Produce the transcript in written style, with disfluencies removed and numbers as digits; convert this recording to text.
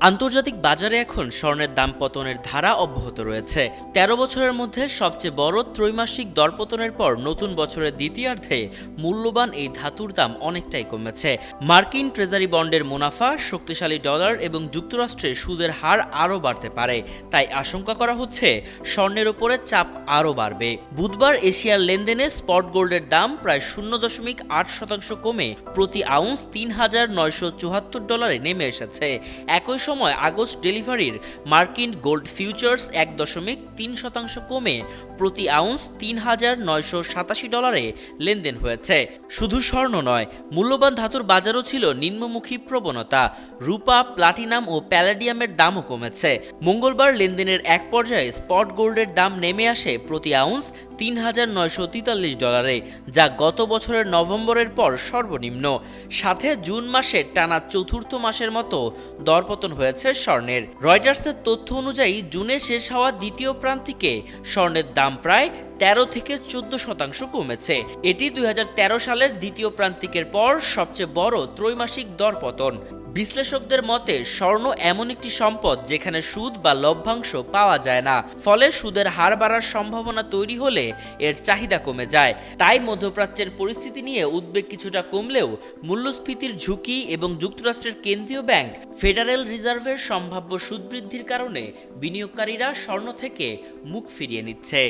আন্তর্জাতিক বাজারে এখন স্বর্ণের দাম পতনের ধারা অব্যাহত রয়েছে। ১৩ বছরের মধ্যে সবচেয়ে বড় ত্রৈমাসিক দরপতনের পর নতুন বছরের দ্বিতীয়ার্ধে মূল্যবান এই ধাতুর দাম অনেকটাই কমেছে। মার্কিন ট্রেজারি বন্ডের মুনাফা, শক্তিশালী ডলার এবং যুক্তরাষ্ট্রে সুদের হার আরও বাড়তে পারে। তাই আশঙ্কা করা হচ্ছে স্বর্ণের ওপরে চাপ আরও বাড়বে। বুধবার এশিয়ার লেনদেনে স্পট গোল্ডের দাম প্রায় 0.8% কমে প্রতি আউন্স $৩,৯৭৪ নেমে এসেছে। একই সময় আগস্ট ডেলিভারির মার্কিন গোল্ড ফিউচার্স 1.3% কমে প্রতি আউন্স $৩,৯৮৭ লেনদেন হয়েছে। শুধু স্বর্ণ নয়, মূল্যবান ধাতুর বাজারও ছিল নিম্নমুখী প্রবণতা। রূপা, প্লাটিনাম ও প্যালাডিয়ামের দামও কমেছে। মঙ্গলবার লেনদেনের এক পর্যায়ে স্পট গোল্ডের দাম নেমে আসে প্রতি আউন্স $৩,৯৪৩, যা গত বছরের নভেম্বরের পর সর্বনিম্ন। সাথে জুন মাসে টানা চতুর্থ মাসের মতো দরপতন হয়েছে স্বর্ণের। রয়টার্সের তথ্য অনুযায়ী জুনে শেষ হওয়া দ্বিতীয় প্রান্তিকে স্বর্ণের দাম প্রায় ১৩ থেকে ১৪% কমেছে। এটি ২০১৩ সালের দ্বিতীয় প্রান্তিকের পর সবচেয়ে বড় ত্রৈমাসিক দরপতন। বিশ্লেষকদের মতে স্বর্ণ এমন একটি সম্পদ যেখানে সুদ বা লভ্যাংশ পাওয়া যায় না, ফলে সুদের হার বাড়ার সম্ভাবনা তৈরি হলে এর চাহিদা কমে যায়। তাই মধ্যপ্রাচ্যের পরিস্থিতি নিয়ে উদ্বেগ কিছুটা কমলেও মূল্যস্ফীতির ঝুঁকি এবং যুক্তরাষ্ট্রের কেন্দ্রীয় ব্যাংক ফেডারেল রিজার্ভের সম্ভাব্য সুদ বৃদ্ধির কারণে বিনিয়োগকারীরা স্বর্ণ থেকে মুখ ফিরিয়ে নিচ্ছে।